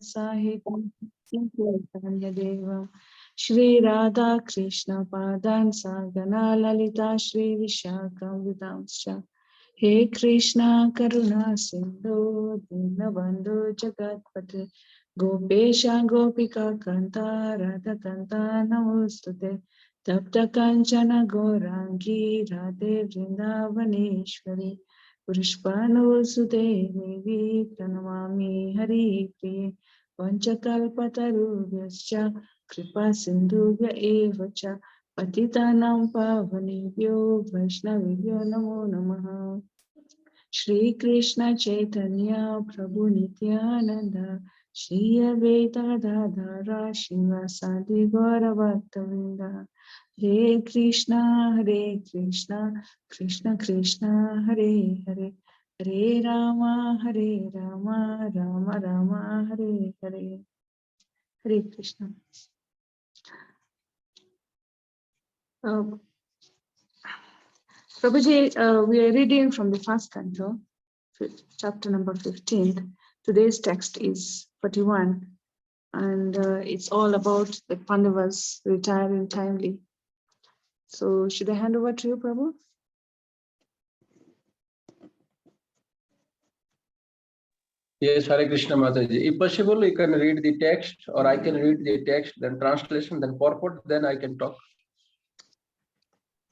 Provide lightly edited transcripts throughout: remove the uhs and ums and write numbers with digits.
Sahitam Deva Shri Radha Krishna Padan Sagana Lalita Shri Vishakam Vidamsha He Krishna Karuna Sindhu Dinabandhu Jagatpate Gopesha Gopika Kanta Radha Kanta Namostute Tapta Kanchana Gorangi Radhe Vrindavaneshwari Pushpanusute Devi Pranamami Hari Priye Vanchakalpatarubhyascha Kripa Sindhubhya Evacha Patitanam Pavanebhyo Vaishnavibhyo Namo Namaha Shri Krishna Chaitanya Prabhu Nityananda Shri Advaita Dadhara Srivasadi Gauravaktavinda Hare Krishna Krishna Krishna Hare Hare Hare Rama Rama Rama Hare Hare Hare Krishna. Prabhuji, we are reading from the first canto, chapter number 15. Today's text is 41, and it's all about the Pandavas retiring timely. So, should I hand over to you, Prabhu? Yes, Hare Krishna Mataji. If possible, you can read the text, or I can read the text, then translation, then purport, then I can talk.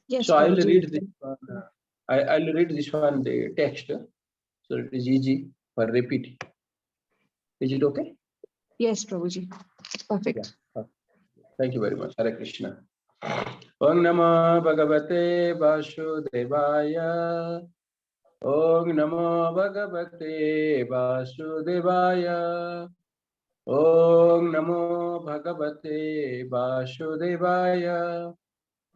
Yes. So I will read this one. I'll read this one, the text. So it is easy for repeat. Is it okay? Yes, Prabhuji. Perfect. Yeah. Thank you very much. Hare Krishna. Om Namo Bhagavate Vasudevaya. Om Namo Bhagavate Vasudevaya. Om Namo Bhagavate Vasudevaya.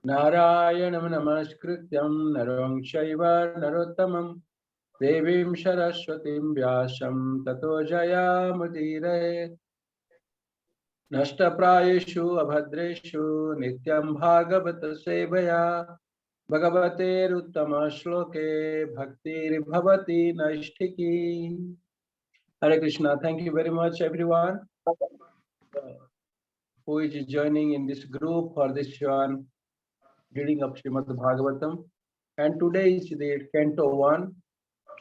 Narayanam Namaskrityam Naram Shaiva Narottamam Devim Saraswatim Vyasam Tato Jayamudire Nashtaprayeshu Abhadreshu Nityam Bhagavata Sevaya Bhagavate Uttama Shloke Bhaktir Bhavati Naishtiki. Hare Krishna. Thank you very much, everyone, who is joining in this group for this one reading of Srimad Bhagavatam. And today is the Canto 1,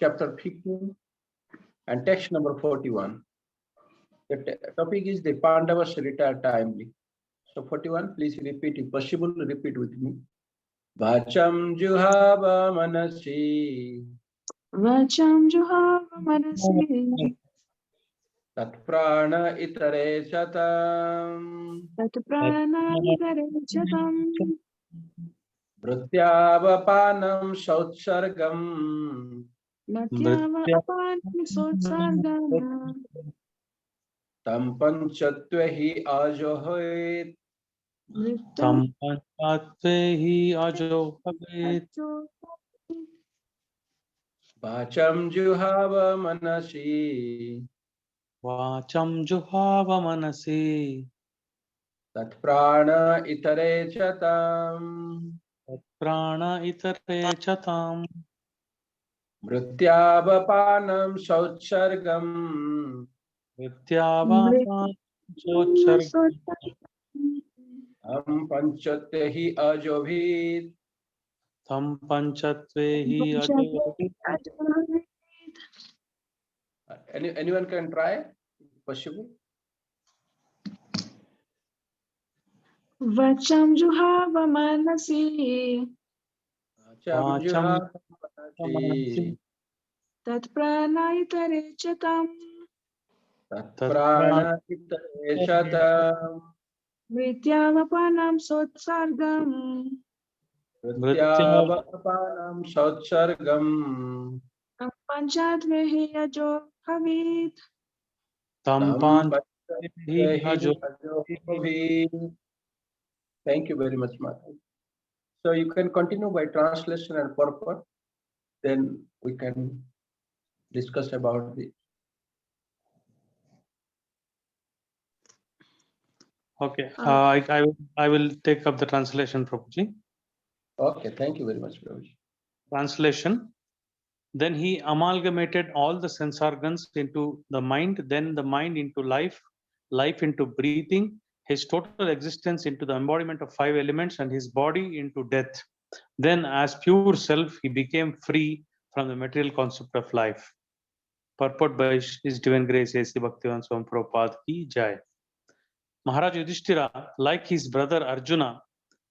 Chapter 15, and text number 41. The topic is the Pandavas retire timely. So 41, please repeat, if possible, repeat with me. Vacham Juhava Manasi. Vacham Juhava Manasi. Tat Prana Itare Chatam. Tat Prana Itare Chatam. Mrityava Panam Sautsargam. Mrityava Apanam Sotsargam. Tam Panchatvehi Ajohoit. Tam Panchatvehi Ajohoit. Vacham Juhava Manasi. Vacham Juhava Manasi. Tat Prana Itare Chatam. Tat Prana Itare Chatam. Mrityavapanam Sautsargam. Mrityavapanam Sautsargam. Tam Panchatvehi Ajobhit. Tam Panchatvehi Ajohoit. Anyone can try? Possible? Vacham Juhava Manasi. Vacham Juhava Manasi. Tat Prana Itare Chatam. Tat Prana Itare Chatam. Mrityavapanam Sotsargam. Mrityavapanam Sautsargam. Tam Panchatvehi Ajo Havit. Tam Panchatvehi Ajohoit. Thank you very much, Mata. So you can continue by translation and purport. Then we can discuss about the. Okay, I will take up the translation, Prabhuji. Okay, thank you very much, Prabhuji. Translation. Then he amalgamated all the sense organs into the mind, then the mind into life, life into breathing, his total existence into the embodiment of 5 elements, and his body into death. Then, as pure self, he became free from the material concept of life. Purport by His Divine Grace A.C. Bhaktivedanta Swami Prabhupada Ki Jai. Maharaj Yudhishthira, like his brother Arjuna,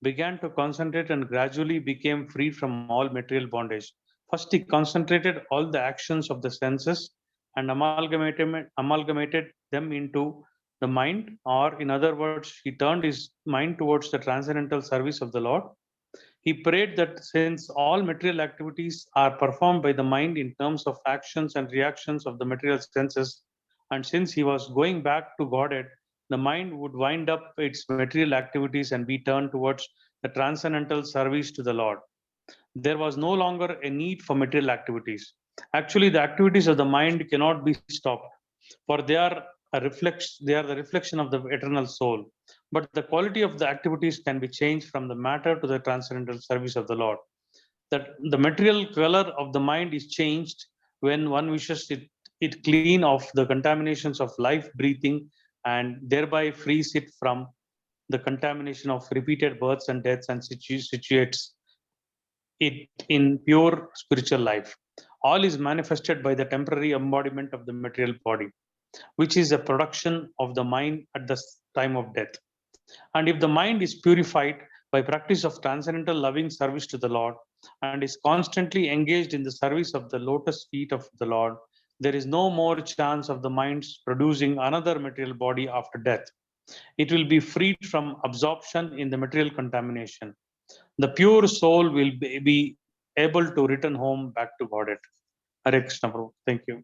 began to concentrate and gradually became freed from all material bondage. First, he concentrated all the actions of the senses and amalgamated them into the mind, or in other words, he turned his mind towards the transcendental service of the Lord. He prayed that since all material activities are performed by the mind in terms of actions and reactions of the material senses, and since he was going back to Godhead, the mind would wind up its material activities and be turned towards the transcendental service to the Lord. There was no longer a need for material activities. Actually, the activities of the mind cannot be stopped, for they are the reflection of the eternal soul. But the quality of the activities can be changed from the matter to the transcendental service of the Lord. That the material color of the mind is changed when one wishes it clean of the contaminations of life breathing, and thereby frees it from the contamination of repeated births and deaths, and situates it in pure spiritual life. All is manifested by the temporary embodiment of the material body, which is a production of the mind at the time of death. And if the mind is purified by practice of transcendental loving service to the Lord and is constantly engaged in the service of the lotus feet of the Lord, there is no more chance of the mind's producing another material body after death. It will be freed from absorption in the material contamination. The pure soul will be able to return home back to Godhead. Hare Krishna, Prabhu. Thank you.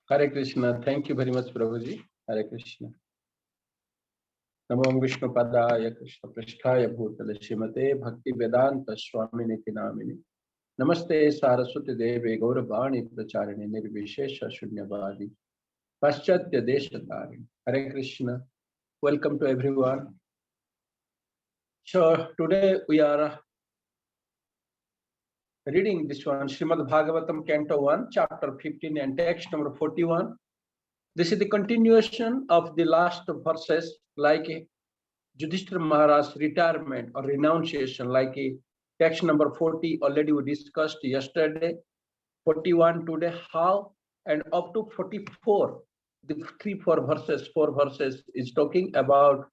Hare Krishna. Thank you very much, Prabhuji. Hare Krishna. Namo Vishnu Padaya Krishna Prasthaya Bhutale Shrimate Bhakti Vedanta Swamini Namini. Namaste Saraswati Devi Gauravani Pracharini Nirvishesha Shunyavadi Paschatya Deshatari. Hare Krishna. Welcome to everyone. So today we are reading this one, Srimad Bhagavatam, Canto 1, Chapter 15 and text number 41. This is the continuation of the last verses, like Yudhishthira Maharaj's retirement or renunciation, like text number 40 already we discussed yesterday, 41 today, how, and up to 44, the four verses is talking about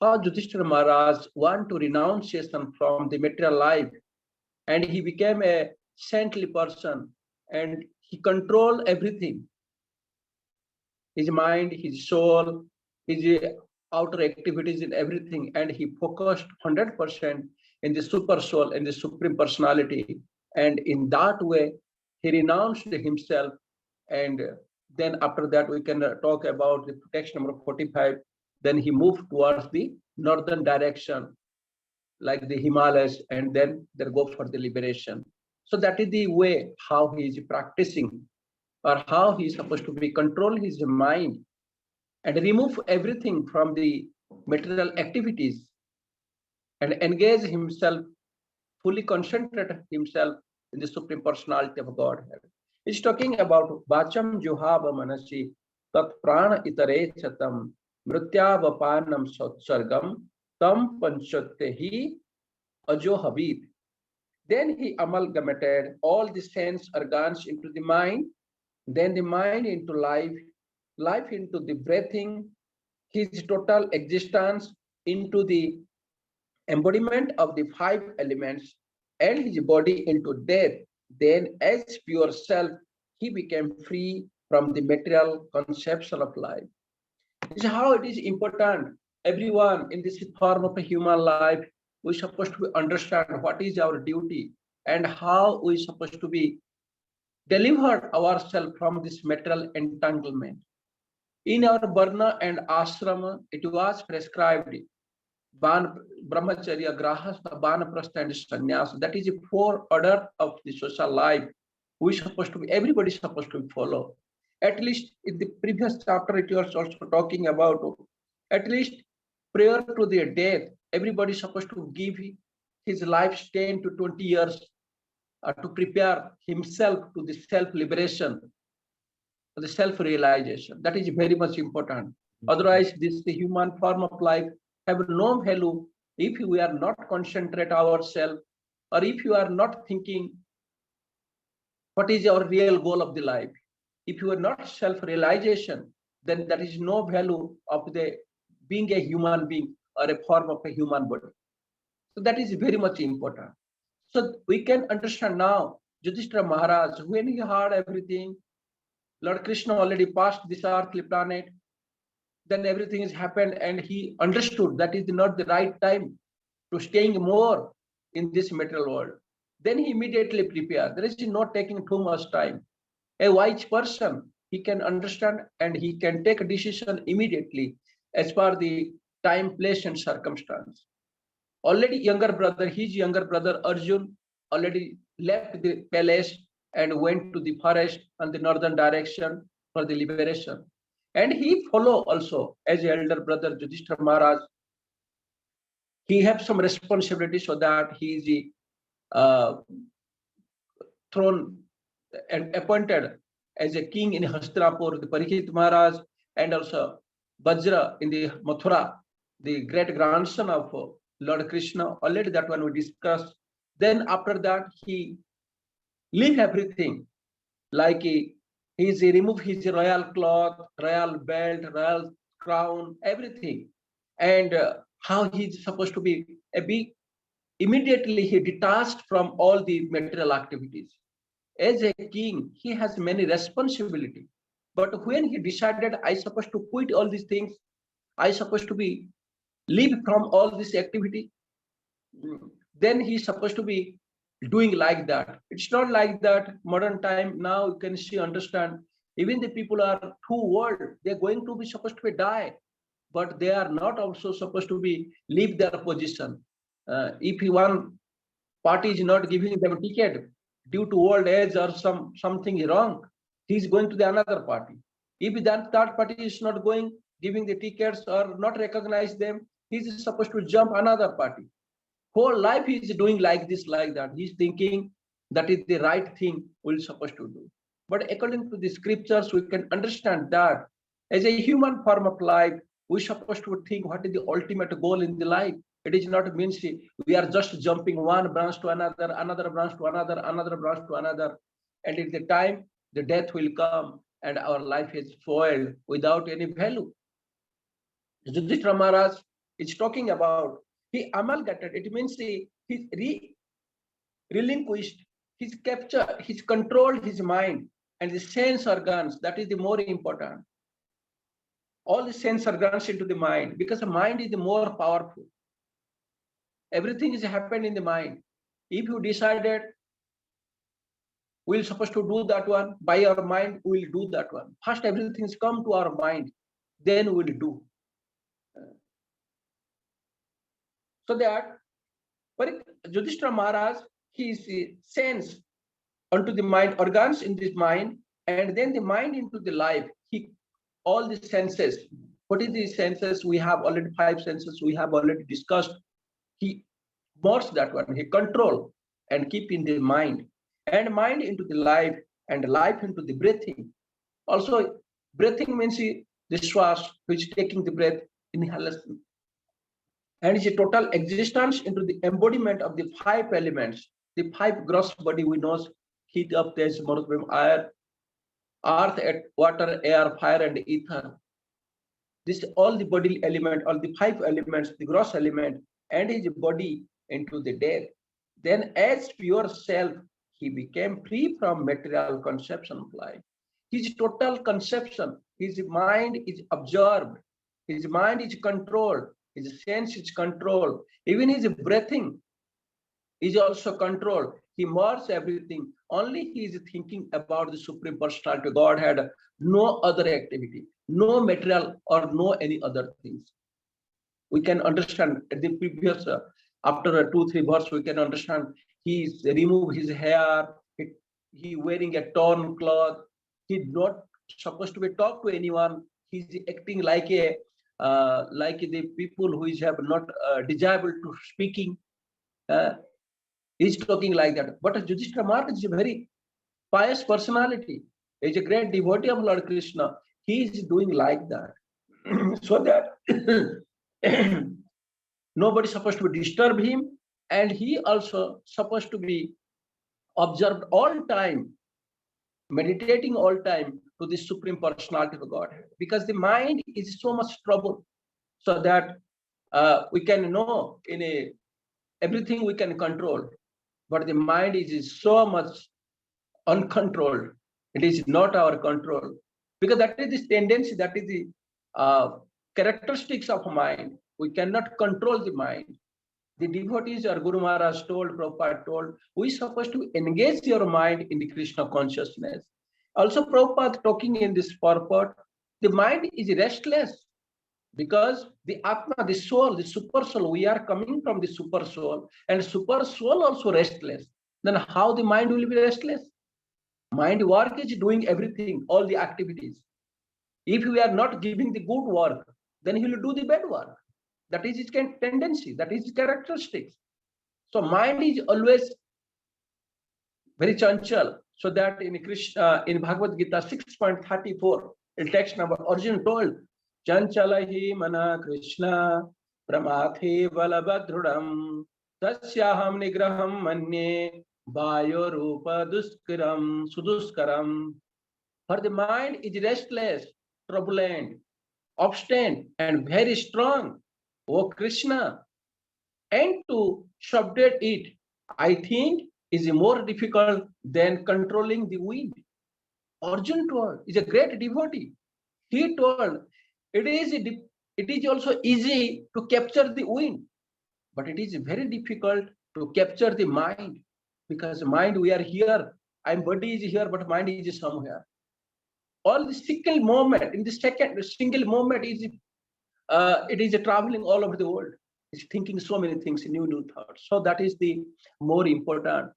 how Yudhishthira Maharaj want to renunciation from the material life, and he became a saintly person, and he controlled everything, his mind, his soul, his outer activities and everything, and he focused 100% in the super soul and the supreme personality, and in that way he renounced himself. And then after that we can talk about the text number 45. Then he moved towards the northern direction, like the Himalayas, and then they go for the liberation. So that is the way how he is practicing, or how he is supposed to be control his mind and remove everything from the material activities and engage himself, fully concentrate himself in the supreme personality of Godhead. He's talking about Vacham Juhava Manasi Tat Prana Itare Chatam Mrityavapanam Satsargam Tam Panchatehi Ajohabit. Then he amalgamated all the sense organs into the mind, then the mind into life, life into the breathing, his total existence into the embodiment of the 5 elements, and his body into death. Then as pure self, he became free from the material conception of life. This is how it is important. Everyone in this form of a human life, we're supposed to understand what is our duty and how we're supposed to be delivered ourselves from this material entanglement. In our Varna and Ashrama, it was prescribed Brahmacharya, Grahastha, Banaprastha, and Sannyas. That is the 4 order of the social life. We supposed to be, everybody is supposed to follow. At least in the previous chapter, it was also talking about at least prior to their death, everybody is supposed to give his life 10 to 20 years to prepare himself to the self-liberation, the self-realization. That is very much important. Otherwise, this the human form of life have no value if we are not concentrate ourselves, or if you are not thinking what is our real goal of the life. If you are not self-realization, then there is no value of the being a human being or a form of a human body. So that is very much important. So we can understand now, Yudhishthira Maharaj, when he heard everything, Lord Krishna already passed this earthly planet, then everything has happened, and he understood that is not the right time to staying more in this material world. Then he immediately prepared. There is not taking too much time. A wise person, he can understand and he can take a decision immediately as per the time, place, and circumstance. Already his younger brother Arjun already left the palace and went to the forest on the northern direction for the liberation. And he follow also as elder brother Yudhishthira Maharaj. He has some responsibility so that he is thrown and appointed as a king in Hastinapur, the Parikshit Maharaj, and also Vajra in the Mathura, the great grandson of Lord Krishna. Already that one we discussed. Then after that, he leave everything, like he remove his royal cloth, royal belt, royal crown, everything, and how he's supposed to be a big. Immediately he detached from all the material activities. As a king, he has many responsibility. But when he decided, I supposed to quit all these things, I supposed to be leave from all this activity, then he's supposed to be doing like that. It's not like that. Modern time now you can see, understand. Even the people are too old. They're going to be supposed to be die, but they are not also supposed to be leave their position. If one party is not giving them a ticket due to old age or something is wrong, he's going to the another party. If that third party is not going, giving the tickets or not recognize them, he's supposed to jump another party. Whole life he's doing like this, like that. He's thinking that is the right thing we're supposed to do. But according to the scriptures, we can understand that as a human form of life, we're supposed to think what is the ultimate goal in the life. It is not means we are just jumping one branch to another, another branch to another, another branch to another. And at the time, the death will come and our life is spoiled without any value. Yudhishthira Maharaj is talking about, he amalgamated, it means he relinquished, he's captured, he's controlled his mind and the sense organs. That is the more important. All the sense organs into the mind, because the mind is the more powerful. Everything is happened in the mind. If you decided we're supposed to do that one, by our mind, we'll do that one. First, everything's come to our mind, then we'll do. So that Yudhishthira Maharaj, he sends onto the mind, organs in this mind, and then the mind into the life. All the senses. What is the senses? We have already 5 senses. We have already discussed. He merges that one. He control and keep in the mind, and mind into the life, and life into the breathing. Also, breathing means the swash, which is taking the breath, inhalation, and it's a total existence into the embodiment of the 5 elements, the 5 gross body we know: heat, up, there's air, earth, water, air, fire, and ether. This all the body element, all the 5 elements, the gross element, and his body into the death. Then as pure self, he became free from material conception of life. His total conception, his mind is absorbed, his mind is controlled, his sense is controlled, even his breathing is also controlled. He merges everything. Only he is thinking about the Supreme Personality of Godhead, no other activity, no material or no any other things. We can understand at the previous, after 2-3 verse, we can understand he's remove his hair, he wearing a torn cloth, he's not supposed to be talk to anyone. He's acting like a like the people who have not desirable to speaking. He's talking like that. But Yudhishthira Maharaj is a very pious personality. He's a great devotee of Lord Krishna. He is doing like that. So that nobody is supposed to disturb him, and he also supposed to be observed all time, meditating all time to the Supreme Personality of God, because the mind is so much trouble, so that we can know everything we can control, but the mind is so much uncontrolled. It is not our control, because that is the tendency, that is the characteristics of mind. We cannot control the mind. The devotees or Guru Maharaj told, Prabhupada told, we are supposed to engage your mind in the Krishna consciousness. Also, Prabhupada talking in this purport, the mind is restless because the Atma, the soul, the super soul, we are coming from the super soul, and super soul also restless. Then how the mind will be restless? Mind work is doing everything, all the activities. If we are not giving the good work, then he will do the bad work. That is his tendency, that is his characteristics. So mind is always very chanchal. So that in Krishna, in Bhagavad Gita 6.34, in text number, Arjuna told, Chanchalahi mana Krishna pramathe valabadhrudam tasyaham nigraham manye vayo rupa duskaram suduskaram. For the mind is restless, turbulent, obstinate, and very strong, O Krishna. And to subdue it, I think, is more difficult than controlling the wind. Arjuna told, is a great devotee. He told, it is also easy to capture the wind, but it is very difficult to capture the mind, because mind, we are here, and body is here, but mind is somewhere. All the single moment, in the single moment is it is traveling all over the world. It's thinking so many things, new thoughts. So that is the more important,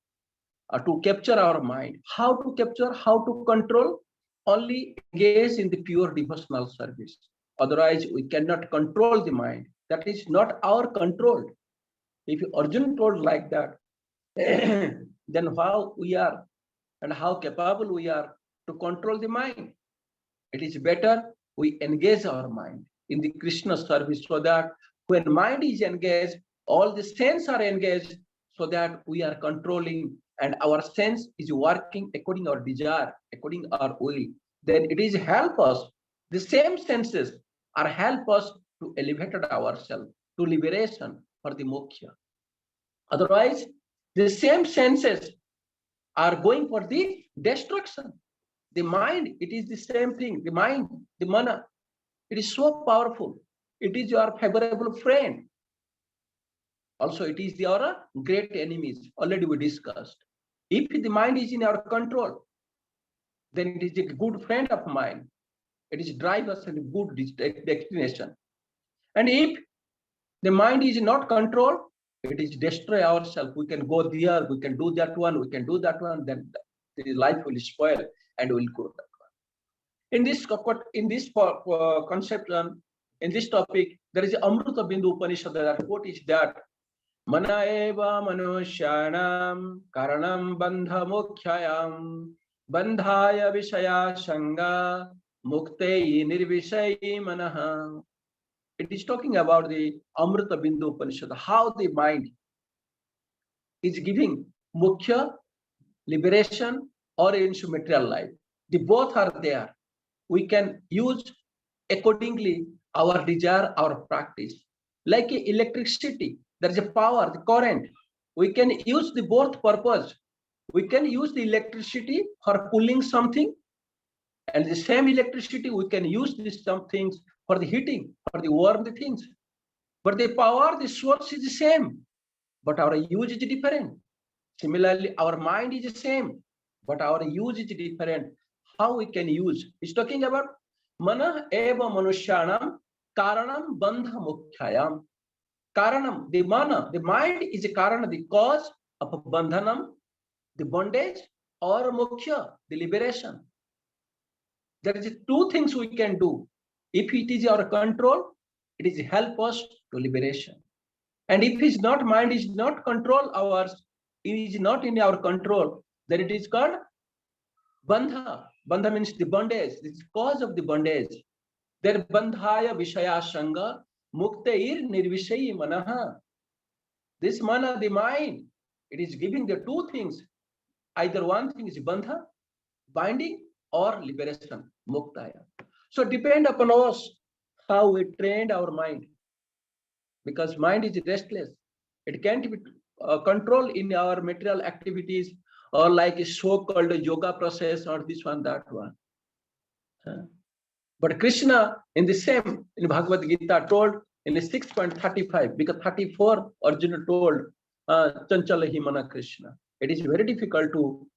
to capture our mind. How to capture, how to control? Only engage in the pure devotional service. Otherwise, we cannot control the mind. That is not our control. If Arjuna told like that, then how we are and how capable we are to control the mind. It is better we engage our mind in the Krishna service, so that when mind is engaged, all the senses are engaged, so that we are controlling and our sense is working according to our desire, according to our will. Then it is help us. The same senses are help us to elevate ourselves to liberation for the moksha. Otherwise, the same senses are going for the destruction. The mind, it is the same thing. The mind, the mana, it is so powerful. It is your favorable friend. Also, it is your great enemies. Already we discussed. If the mind is in our control, then it is a good friend of mine. It is drive us in a good destination. And if the mind is not controlled, it is destroy ourselves. We can go there, we can do that one, we can do that one, then the life will spoil and will go that one. In this conception, in this topic, there is Amrita Bindu Upanishad. That quote is that Mana eva manushyanam karanam bandha mukhyayam bandhaya vishaya shanga muktei nirvishayi manaha. It is talking about the Amrita Bindu Upanishad, how the mind is giving mukhya, liberation, or into material life. The both are there. We can use accordingly our desire, our practice. Like electricity, there is a power, the current. We can use the both purpose. We can use the electricity for cooling something, and the same electricity we can use these some things for the heating, for the warm the things. But the power, the source is the same, but our use is different. Similarly, our mind is the same, but our use is different. How we can use? It's talking about mana eva manushyanam karanam bandha mukhyayam. Karanam, the mana, the mind is a karana, the cause of bandhanam, the bondage, or mukhya, the liberation. There is two things we can do. If it is our control, it is help us to liberation. And if it's not, mind is not control ours, is not in our control, then it is called bandha. Bandha means the bondage. This is cause of the bondage. There bandhaya vishaya sanga muktair nirvishayi manaha. This mana, the mind, it is giving the two things. Either one thing is bandha, binding, or liberation, muktaya. So depend upon us how we trained our mind. Because mind is restless. It can't be controlled in our material activities or like a so-called yoga process or this one, that one. But Krishna in the same, in Bhagavad Gita told in the 6.35, because 34 Arjuna told, Chanchala Himana Krishna. It is very difficult to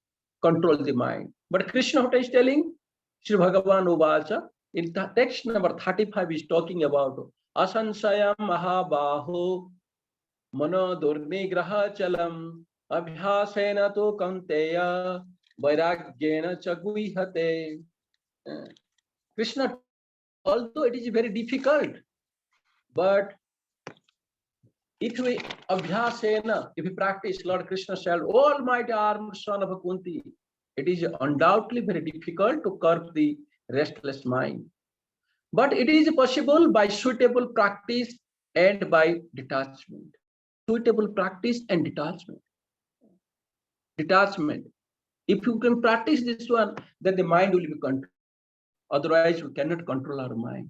control the mind. But Krishna, what is telling? Sri Bhagavan Uvacha, in the text number 35 is talking about Asansayam Mahabaho Mano Durnigraha Chalam Abhyasena to Kanteya Vairagyena Chaguihate. Krishna, although it is very difficult, but if we abhyasena, if we practice, Lord Krishna said, Almighty armed son of Kunti, it is undoubtedly very difficult to curb the restless mind. But it is possible by suitable practice and by detachment. Suitable practice and detachment. Detachment. If you can practice this one, then the mind will be controlled. Otherwise, we cannot control our mind.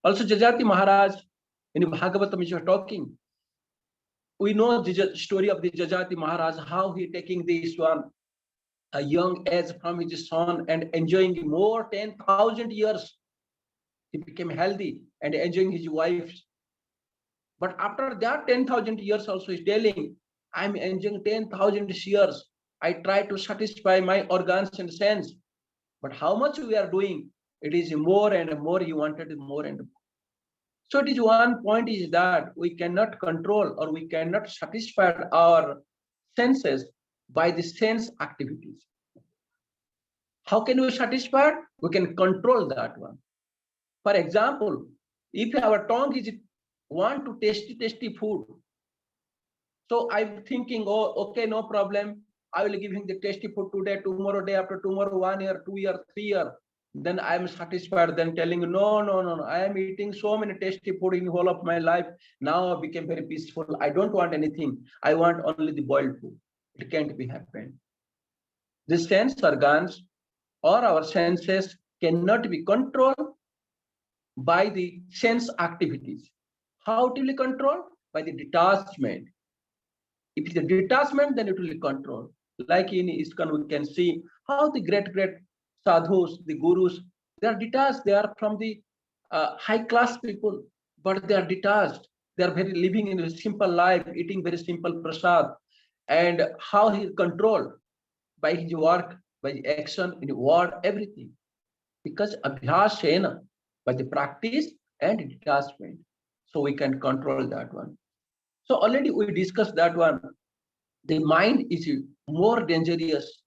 Also, Jajati Maharaj, in Bhagavatam, is talking. We know the story of the Jajati Maharaj, how he taking this one, a young age from his son and enjoying more 10,000 years. He became healthy and enjoying his wife. But after that 10,000 years also he's telling, I'm enjoying 10,000 years. I try to satisfy my organs and sense. But how much we are doing? It is more and more, he wanted more and more. So it is one point is that we cannot control or we cannot satisfy our senses by the sense activities. How can we satisfy? We can control that one. For example, if our tongue is want to tasty food, so I'm thinking, oh, okay, no problem. I will give him the tasty food today, tomorrow, day after tomorrow, 1 year, 2 year, 3 year. Then I am satisfied. Then telling you, no. I am eating so many tasty food in the whole of my life. Now I became very peaceful. I don't want anything. I want only the boiled food. It can't be happened. The sense organs or our senses cannot be controlled by the sense activities. How it will be controlled? By the detachment. If it's a detachment, then it will be controlled. Like in ISKCON, we can see how the great sadhus, the gurus, they are detached. They are from the high class people, but they are detached. They are very living in a simple life, eating very simple prasad. And how he is controlled by his work, by the action, in the word, everything. Because abhyasena, by the practice and detachment. So we can control that one. So already we discussed that one. The mind is more dangerous.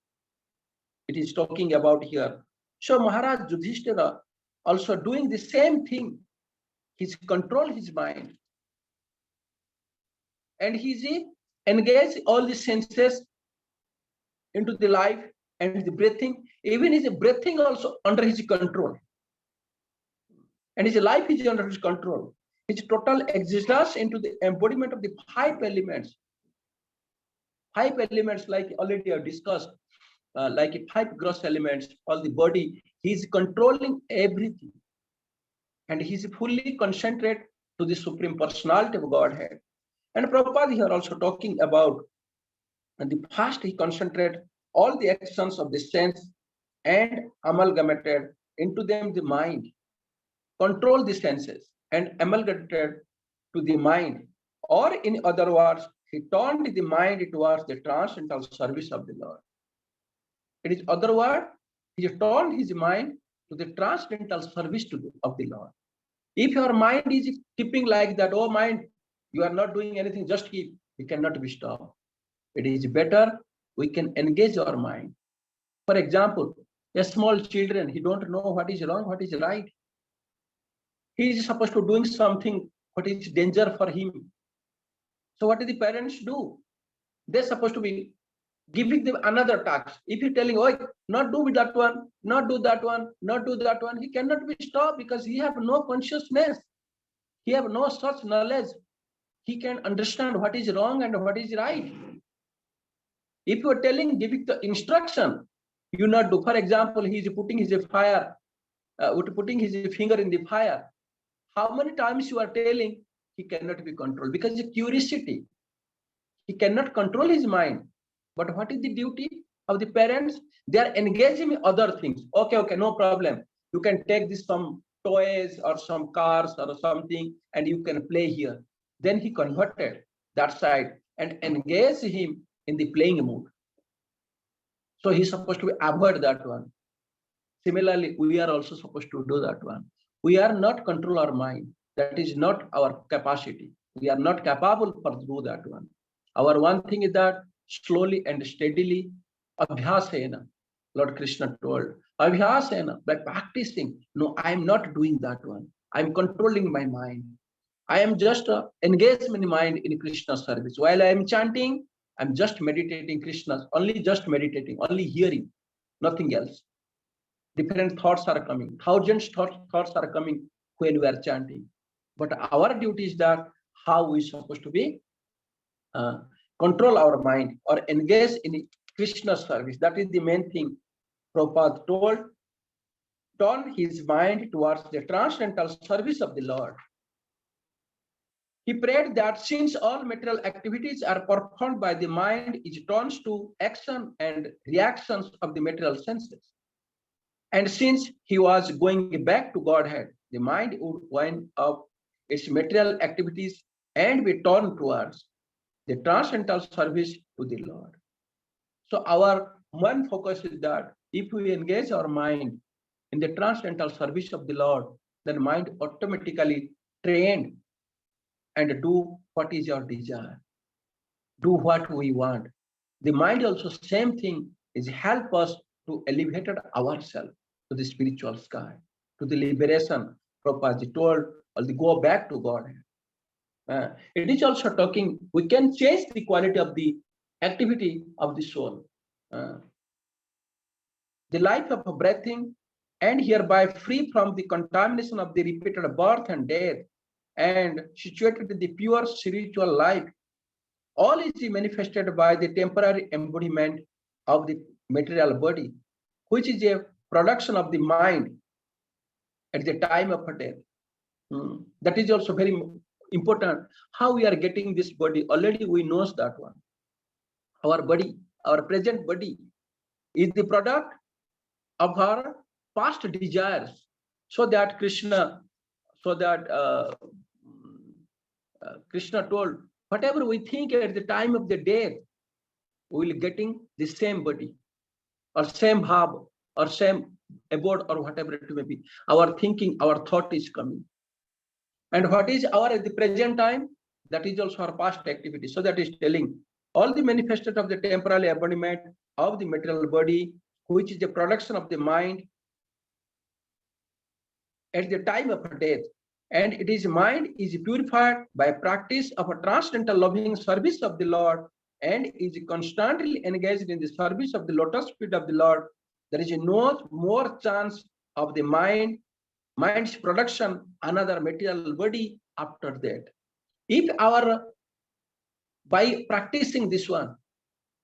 It is talking about here. So Maharaj Yudhishthira also doing the same thing. He's control his mind. And he's engaged all the senses into the life and the breathing. Even his breathing also under his control. And his life is under his control. His total existence into the embodiment of the 5 elements. 5 elements, like already I discussed, like 5 gross elements, all the body, he's controlling everything. And he's fully concentrated to the Supreme Personality of Godhead. And Prabhupada here also talking about, and the first he concentrated all the actions of the sense and amalgamated into them the mind, control the senses and amalgamated to the mind. Or in other words, he turned the mind towards the transcendental service of the Lord. It is other word, he turned his mind to the transcendental service of the Lord. If your mind is keeping like that, oh mind, you are not doing anything, just keep, you cannot be stopped. It is better we can engage our mind. For example, a small children, he don't know what is wrong, what is right. He is supposed to doing something, what is danger for him. So what do the parents do? they're supposed to be giving them another task. If you're telling, oh, not do with that one, not do that one, not do that one, he cannot be stopped because he have no consciousness. He have no such knowledge. He can understand what is wrong and what is right. If you are telling, giving the instruction, you not do. For example, he is putting his fire, putting his finger in the fire. How many times you are telling, he cannot be controlled because of curiosity. He cannot control his mind. But what is the duty of the parents? They are engaging in other things. Okay, no problem. You can take this some toys or some cars or something and you can play here. Then he converted that side and engage him in the playing mood. So he's supposed to avoid that one. Similarly, we are also supposed to do that one. We are not control our mind. That is not our capacity. We are not capable for do that one. Our one thing is that slowly and steadily, abhyasena, Lord Krishna told, abhyasena, by practicing. No, I am not doing that one. I am controlling my mind. I am just engagement mind in Krishna's service. While I am chanting, I'm just meditating Krishna's, only just meditating, only hearing, nothing else. Different thoughts are coming, thousands thoughts are coming when we are chanting. But our duty is that how we supposed to be control our mind or engage in Krishna's service. That is the main thing. Prabhupada told, turn his mind towards the transcendental service of the Lord. He prayed that since all material activities are performed by the mind, it turns to action and reactions of the material senses. And since he was going back to Godhead, the mind would wind up its material activities and be turned towards the transcendental service to the Lord. So our one focus is that if we engage our mind in the transcendental service of the Lord, then mind automatically trained and do what is your desire. Do what we want. The mind also same thing is help us to elevate ourselves to the spiritual sky, to the liberation. Prabhupada told, or the go back to God. It is also talking, we can change the quality of the activity of the soul. The life of breathing and hereby free from the contamination of the repeated birth and death and situated in the pure spiritual life. All is manifested by the temporary embodiment of the material body, which is a production of the mind at the time of death. That is also very important. How we are getting this body, already we know that one. Our body, our present body is the product of our past desires. So that Krishna told, whatever we think at the time of the death, we will getting the same body or same bhav or same abode or whatever it may be. Our thinking, our thought is coming. And what is our at the present time? That is also our past activity. So that is telling all the manifestation of the temporal embodiment of the material body, which is the production of the mind at the time of death. And it is mind is purified by practice of a transcendental loving service of the Lord and is constantly engaged in the service of the lotus feet of the Lord. There is no more chance of the mind's production another material body after that. If by practicing this one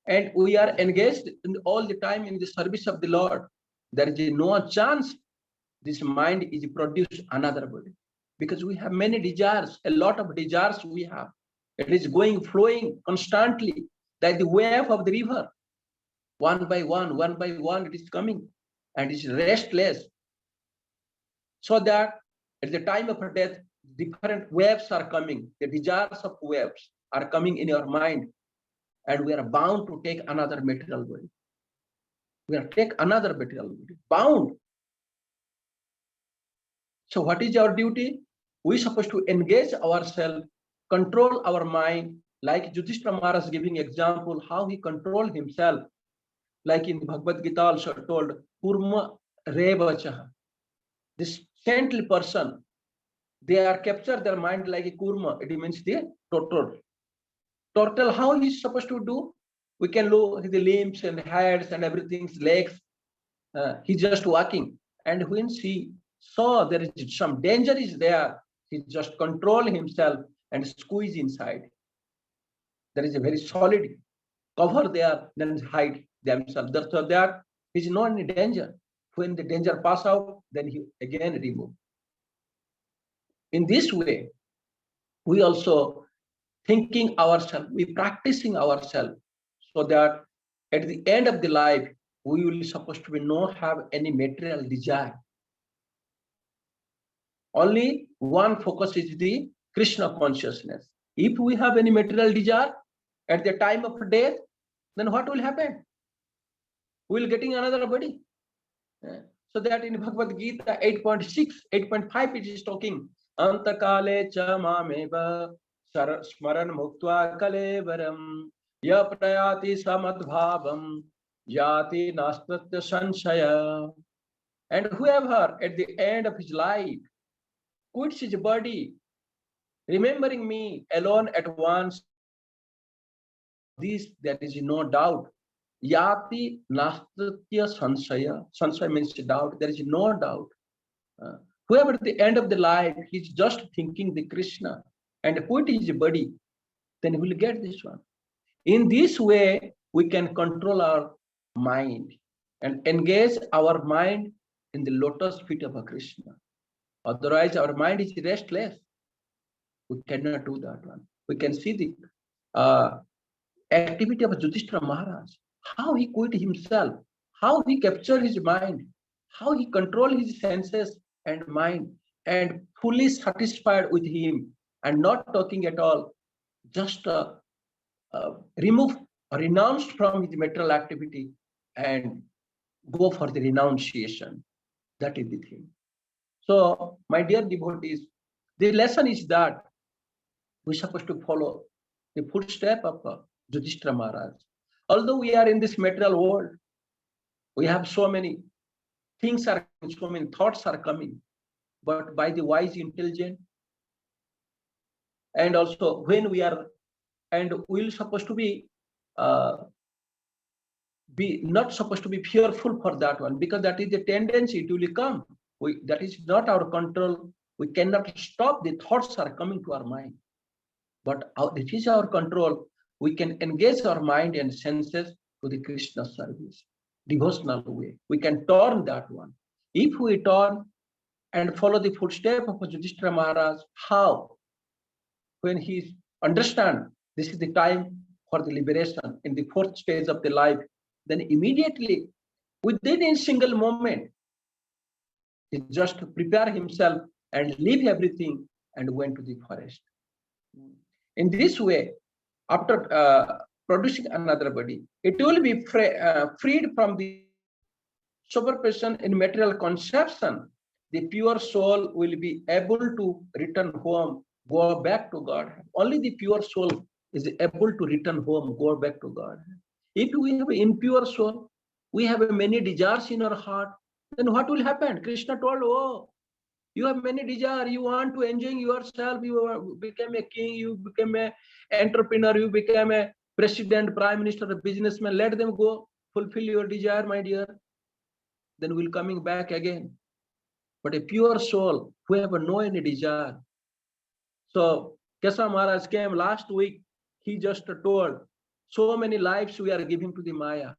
and we are engaged in all the time in the service of the Lord, there is no chance this mind is produce another body, because we have many desires, a lot of desires we have. It is flowing constantly like the wave of the river. One by one it is coming and is restless. So that at the time of death, different waves are coming. The desires of waves are coming in your mind, and we are bound to take another material body. We are take another material body, bound. So what is our duty? We are supposed to engage ourselves, control our mind, like Yudhishthira Maharaj giving example how he controlled himself. Like in Bhagavad Gita also told, Kurma Revachaha. This saintly person, they are capture their mind like a kurma. It means the total. Turtle, how he's supposed to do? We can look the limbs and heads and everything's legs. He's just walking. And when she saw there is some danger is there, he just control himself and squeeze inside. There is a very solid cover there, then hide themselves. So there is no any danger. When the danger pass out, then he again remove. In this way, we also thinking ourselves, we practicing ourselves, so that at the end of the life, we will supposed to be not have any material desire. Only one focus is the Krishna consciousness. If we have any material desire at the time of death, then what will happen? We will getting another body. So that in Bhagavad Gita 8.6, 8.5 it is talking, Antakale cha mameva smaran muktva kalevaram ya prayati samadbhavam yati nastatya sanshaya. And whoever at the end of his life quits his body, remembering me alone at once, this there is no doubt. Yati nastatya sanshaya. Sanshaya means doubt. There is no doubt. Whoever at the end of the life, he's just thinking the Krishna and quit his body, then he will get this one. In this way, we can control our mind and engage our mind in the lotus feet of a Krishna. Otherwise, our mind is restless. We cannot do that one. We can see the activity of Yudhishthira Maharaj, how he quit himself, how he captured his mind, how he controlled his senses and mind, and fully satisfied with him and not talking at all, just remove or renounced from his material activity and go for the renunciation. That is the thing. So, my dear devotees, the lesson is that we're supposed to follow the footstep of Yudhishthira Maharaj. Although we are in this material world, we have so many things are, so many thoughts are coming, but by the wise, intelligent, and also when we are, and we're supposed to be not supposed to be fearful for that one, because that is the tendency, it will come. That is not our control. We cannot stop the thoughts are coming to our mind, but it is our control. We can engage our mind and senses to the Krishna service, devotional way. We can turn that one. If we turn and follow the footsteps of Yudhishthira Maharaj, how? When he understand this is the time for the liberation in the fourth stage of the life, then immediately, within a single moment, he just prepare himself and leave everything and went to the forest. In this way, after producing another body, it will be freed from the superstition in material conception. The pure soul will be able to return home, go back to God. Only the pure soul is able to return home, go back to God. If we have an impure soul, we have many desires in our heart, then what will happen? Krishna told, oh, you have many desires, you want to enjoy yourself, you become a king, you become an entrepreneur, you become a president, prime minister, a businessman, let them go, fulfill your desire, my dear. Then we'll coming back again. But a pure soul, who have no any desire. So Kesava Maharaj came last week, he just told, so many lives we are giving to the Maya.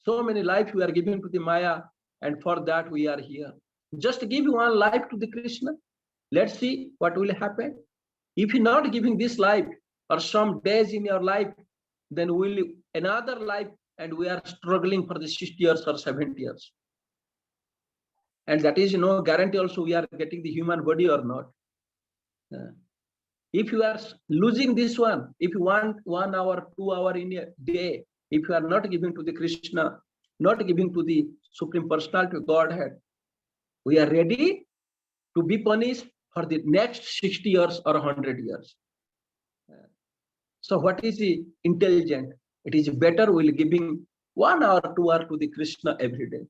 So many lives we are giving to the Maya, and for that we are here. Just give one life to the Krishna. Let's see what will happen. If you're not giving this life or some days in your life, then we'll another life and we are struggling for the 60 years or 70 years. And that is no guarantee also we are getting the human body or not. If you are losing this one, if you want 1 hour, 2 hours in a day, if you are not giving to the Krishna, not giving to the Supreme Personality of Godhead, we are ready to be punished for the next 60 years or 100 years. So what is the intelligent? It is better we'll giving 1 hour, 2 hours to the Krishna every day.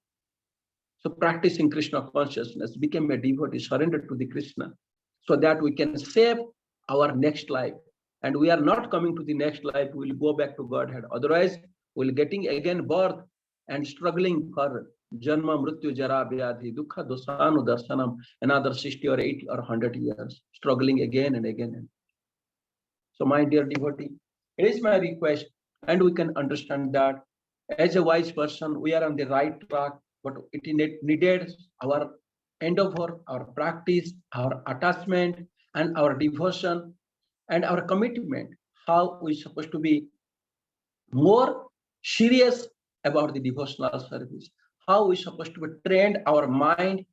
So practicing Krishna consciousness, become a devotee, surrender to the Krishna, so that we can save our next life. and we are not coming to the next life, we will go back to Godhead. Otherwise, we'll getting again birth and struggling for Janma, Mrityu, Jara, Vyadhi, Dukha, Dosanu, Darsanam, another 60 or 80 or 100 years, struggling again and again. So my dear devotee, it is my request, and we can understand that as a wise person, we are on the right track, but it needed our endeavor, our practice, our attachment, and our devotion, and our commitment. How we supposed to be more serious about the devotional service, how we supposed to be trained our mind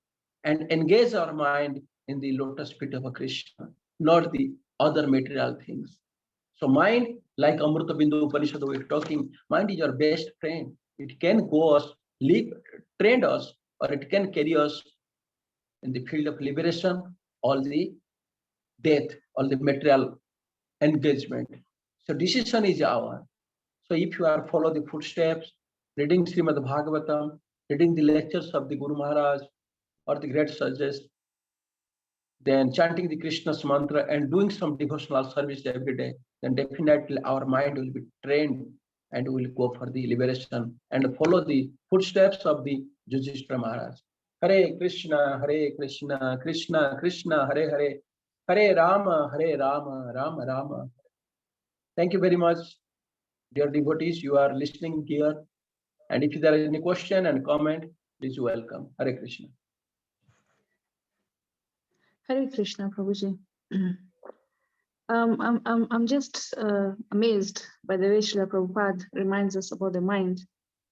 and engage our mind in the lotus feet of a Krishna, not the other material things. So mind, like Amrita Bindu Upanishad we're talking, mind is your best friend. It can go us, train us, or it can carry us in the field of liberation, all the death, all the material engagement. So decision is ours. So if you are follow the footsteps, reading Srimad Bhagavatam, reading the lectures of the Guru Maharaj or the great sages, then chanting the Krishna's mantra and doing some devotional service every day, then definitely our mind will be trained and we will go for the liberation and follow the footsteps of the Yudhishthira Maharaj. Hare Krishna, Krishna Krishna, Hare Hare, Hare Rama, Rama Rama. Thank you very much, dear devotees. You are listening here. And if there is any question and comment, please welcome. Hare Krishna. Hare Krishna, Prabhuji. I'm just amazed by the way Srila Prabhupada reminds us about the mind,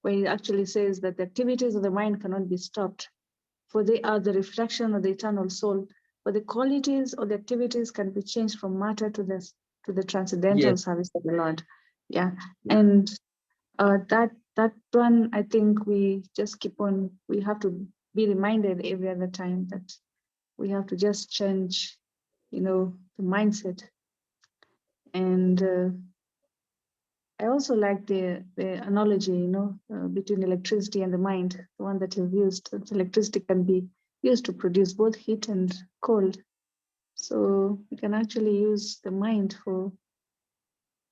where he actually says that the activities of the mind cannot be stopped, for they are the reflection of the eternal soul. But the qualities or the activities can be changed from matter to the transcendental service of the Lord. Yeah, and that one, I think we just keep on. We have to be reminded every other time that we have to just change, the mindset. And I also like the analogy, between electricity and the mind, the one that you've used. That electricity can be used to produce both heat and cold. So we can actually use the mind for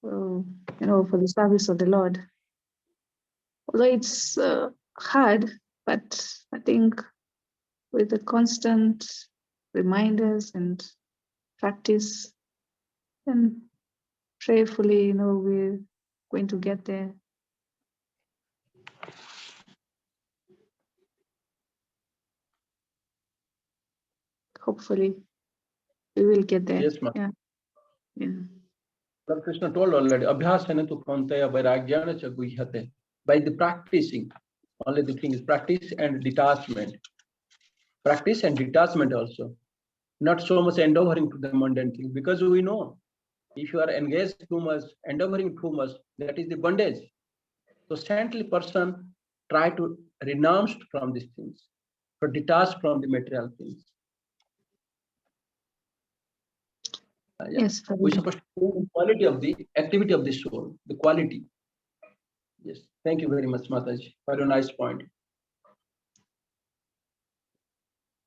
the service of the Lord. Although it's hard, but I think with the constant reminders and practice, and prayerfully, we're going to get there. Hopefully, we will get there. Yes, ma'am. Yeah. Lord Krishna told already, Abhyasana tu kantaya vairagyana cha guhyate. By the practicing, only the thing is practice and detachment. Practice and detachment also. Not so much endeavoring to the mundane things, because we know if you are engaged too much, endeavoring too much, that is the bondage. So saintly person try to renounce from these things, to detach from the material things. Yes, we're supposed to know the quality of the activity of the soul, the quality. Yes, thank you very much, Mataji, for a nice point.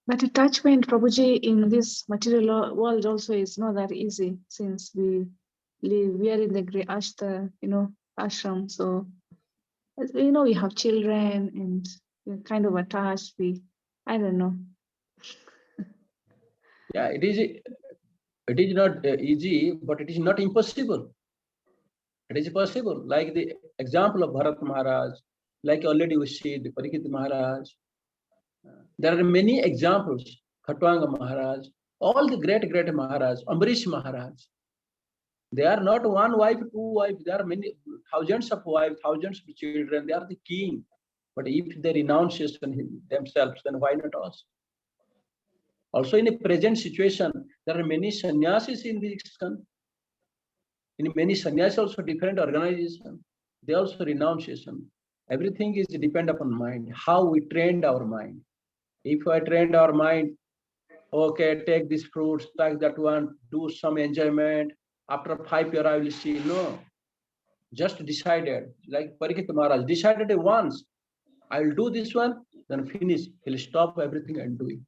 But attachment, Prabhuji, in this material world also is not that easy, since we are in the Grihastha, ashram. So, we have children and we're kind of attached. I don't know. Yeah, it is not easy, but it is not impossible. It is possible. Like the example of Bharat Maharaj, like already we see the Parikshit Maharaj. There are many examples. Khatwanga Maharaj, all the great Maharaj, Ambarish Maharaj. They are not one wife, two wives. There are many thousands of wives, thousands of children. They are the king. But if they renounce themselves, then why not us? Also, in a present situation, there are many sannyasis in the ISKCON. In many sannyasis, also different organizations, they also renunciation. Everything is depend upon mind, how we trained our mind. If I trained our mind, okay, take these fruits, take that one, do some enjoyment. After 5 years, I will see. No, just decided, like Parikshit Maharaj, decided once, I will do this one, then finish. He'll stop everything and do it.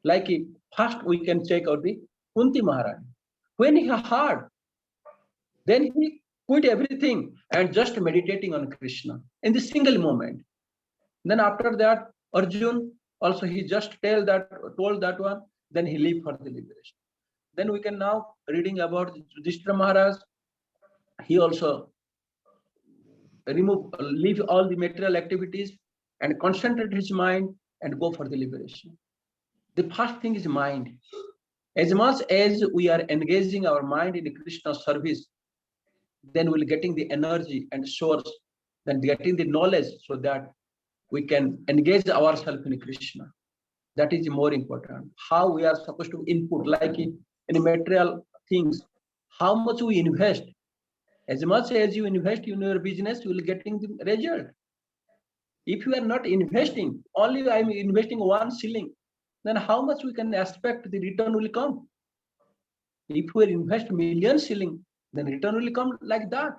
Like first we can check out the Kunti Maharaj. When he heard Then he quit everything and just meditating on Krishna in the single moment. Then after that, Arjun also he just told that one, then he leave for the liberation. Then we can now reading about Yudhishthira Maharaj. He also leave all the material activities and concentrate his mind and go for the liberation. The first thing is mind. As much as we are engaging our mind in Krishna service, then we'll getting the energy and source, then getting the knowledge so that we can engage ourselves in Krishna. That is more important. How we are supposed to input, like in material things, how much we invest. As much as you invest in your business, you will getting the result. If you are not investing, only I'm investing 1 shilling, then how much we can expect the return will come? If we invest million shilling, then return will come like that.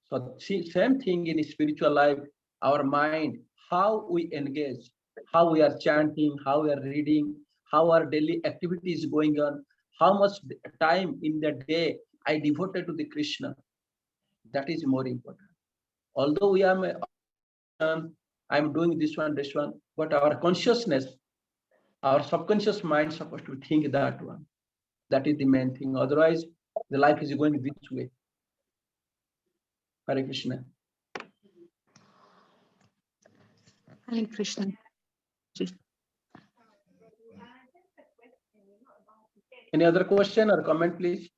So same thing in spiritual life, our mind, how we engage, how we are chanting, how we are reading, how our daily activity is going on, how much time in the day I devoted to the Krishna. That is more important. Although we are, I'm doing this one, but our consciousness, our subconscious mind is supposed to think that one. That is the main thing. Otherwise, the life is going this way. Hare Krishna. Hare Krishna. Any other question or comment, please?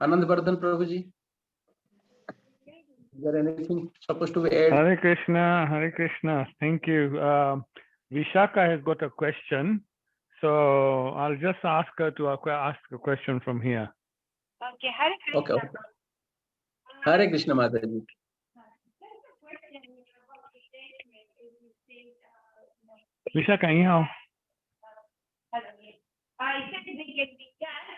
Anand Vardhan Prabhuji. Is there anything supposed to be added? Hare Krishna, Hare Krishna. Thank you. Vishaka has got a question. So I'll just ask her to ask a question from here. Okay, Hare Krishna. Okay. Hare Krishna Mataji. Vishaka, anyhow. I said they can be done.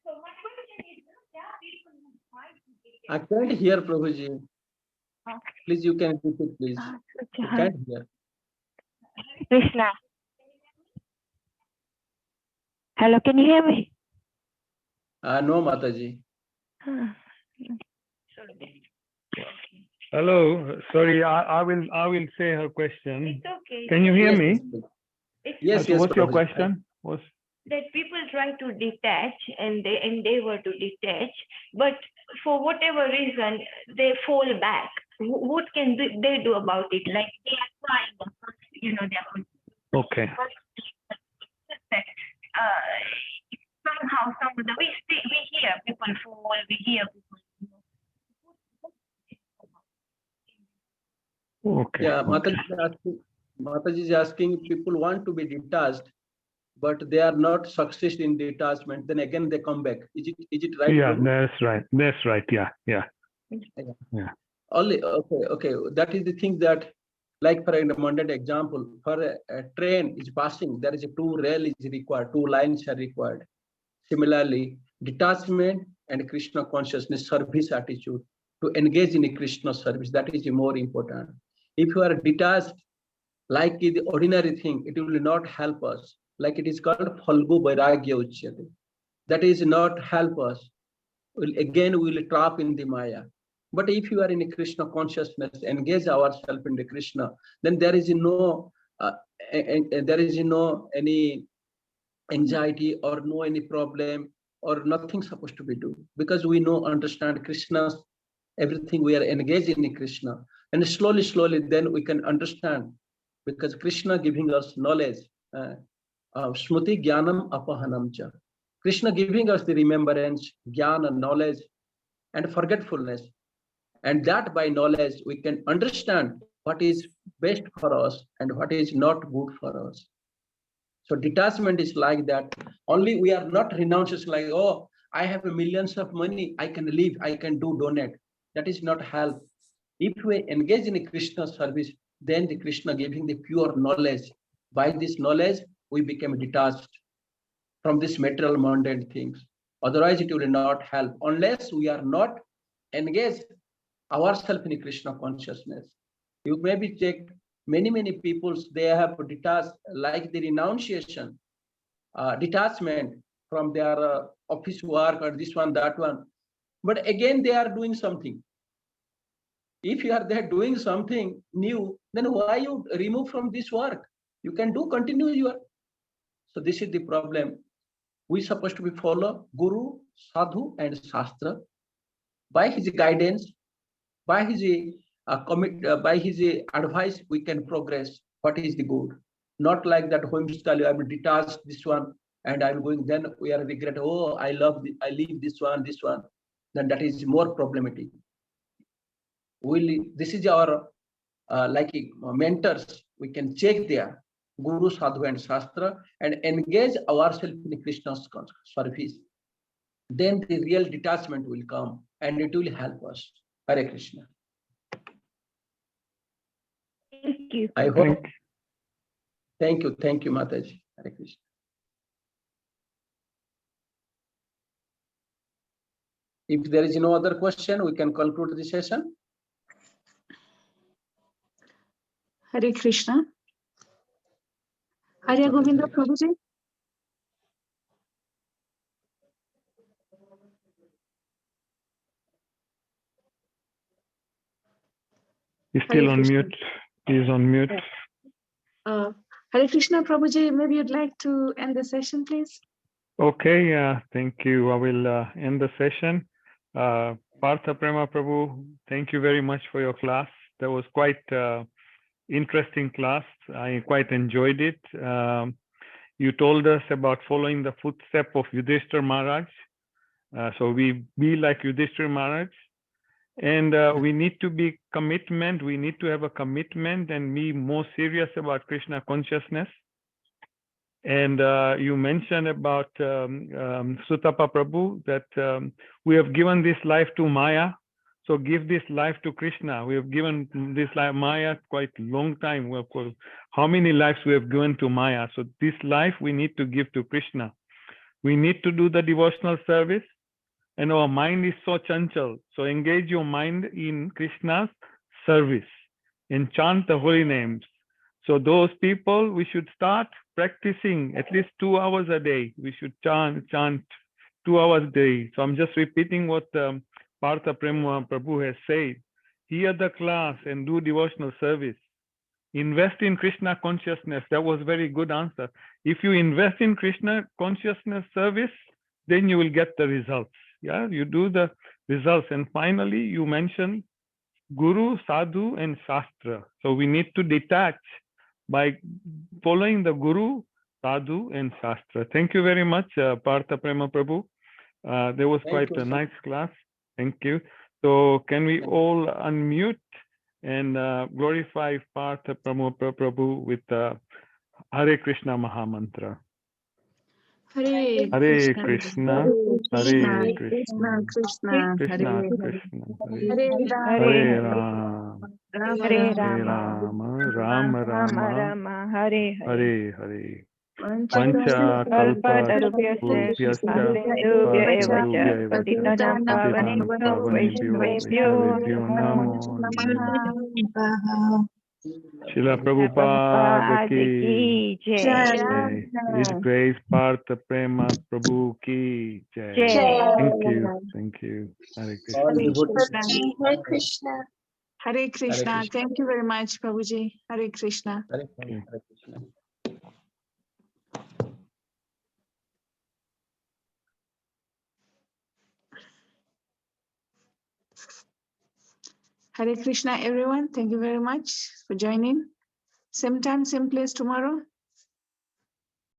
So my question is, there are people who might be I can't hear Prabhuji. Please, you can repeat, please. I can't hear. Krishna. Hello, can you hear me? No, Mataji. Hello. Sorry, I will say her question. It's okay. Can you hear Yes, me? Yes, So yes. what's your Prabhuji. question? That people try to detach and they endeavor to detach, but for whatever reason they fall back. What can they do about it? Like they are trying, they are Okay. somehow, we hear people fall, we hear people. Okay. Yeah, Okay. Mataji is asking, people want to be detached, but they are not success in detachment. Then again, they come back. Is it right? Yeah, Prabhu? that's right. That's right. Yeah. Only okay. That is the thing that, like for a mundane example, for a train is passing, there is a 2 rail is required, 2 lines are required. Similarly, detachment and Krishna consciousness service attitude to engage in a Krishna service, that is more important. If you are detached, like the ordinary thing, it will not help us. Like it is called Phalgu Vairagya Uchyate. That is not help us. Again, we will trap in the Maya. But if you are in a Krishna consciousness, engage ourselves in the Krishna, then there is no any anxiety or no any problem or nothing supposed to be do, because we understand Krishna's everything. We are engaged in Krishna, and slowly then we can understand, because Krishna giving us knowledge. Smruti Jnanam Apahanam cha. Krishna giving us the remembrance, jnana, knowledge, and forgetfulness. And that by knowledge, we can understand what is best for us and what is not good for us. So detachment is like that. Only we are not renouncers like, oh, I have millions of money, I can live, I can do donate. That is not help. If we engage in a Krishna service, then the Krishna giving the pure knowledge. By this knowledge, we become detached from this material mundane things. Otherwise, it will not help unless we are not engaged ourselves in Krishna consciousness. You maybe check many people, they have detached, like the renunciation. detachment from their office work or this one, that one. But again, they are doing something. If you are there doing something new, then why you remove from this work? You can do continue your. So this is the problem. We supposed to be follow Guru, Sadhu, and Shastra. By his guidance, by his by his advice, we can progress. What is the good? Not like that homestyle. I will detach this one, and I'm going. Then we are regret. Oh, I leave this one, this one. Then that is more problematic. This is our mentors. We can check there, Guru, Sadhu, and Shastra, and engage ourselves in Krishna's service. Then the real detachment will come, and it will help us. Hare Krishna. Thank you. I hope. Thank you, Mataji. Hare Krishna. If there is no other question, we can conclude the session. Hare Krishna. Hare Govinda Prabhuji. He's still Hare on Krishna. mute. He's on mute. Hare Krishna Prabhuji, maybe you'd like to end the session, please? Okay, thank you. I will end the session. Partha Prema Prabhu, thank you very much for your class. That was quite interesting class. I quite enjoyed it. You told us about following the footstep of Yudhishthira Maharaj. So we be like Yudhishthira Maharaj. And we need to be commitment. We need to have a commitment and be more serious about Krishna consciousness. And you mentioned about Sutapa Prabhu that we have given this life to Maya. So give this life to Krishna. We have given this life Maya quite a long time. We have, how many lives we have given to Maya? So this life we need to give to Krishna. We need to do the devotional service. And our mind is so chanchal. So engage your mind in Krishna's service and chant the holy names. So those people, we should start practicing at least 2 hours a day. We should chant 2 hours a day. So I'm just repeating what Partha Prema Prabhu has said. Hear the class and do devotional service. Invest in Krishna consciousness. That was a very good answer. If you invest in Krishna consciousness service, then you will get the results. Yeah, you do the results. And finally, you mentioned Guru, Sadhu, and Shastra. So we need to detach by following the Guru, Sadhu, and Shastra. Thank you very much, Partha Prema Prabhu. There was quite a nice class. Thank you. So can we all unmute and glorify Partha Prema Prabhu with the Hare Krishna Mahamantra. Hare Hare Krishna, Krishna, Hare Krishna, Krishna, Krishna, Krishna Hare Krishna, Hare Hare Ram, Ram, Ram Hare Hare Rama, Rama, Rama Rama Rama, Rama, Hare Hare. Hare Hare. Vancha Pancha kalpa Kalpatarubhyascha rupyascha sindhubhya eva cha sindhubhya eva patitanam cha pavanebhyo patitanam vaishnavebhyo pavanebhyo namo namo namaha. Srila Prabhupada ki jai. His Grace Partha Prema Prabhu ki jai. Jai. Thank you. Hare All Krishna. devotees. Hare Krishna. Krishna. Thank you very much, Prabhuji. Hare Krishna. Hare Krishna. Hare Krishna, everyone. Thank you very much for joining. Same time, same place tomorrow.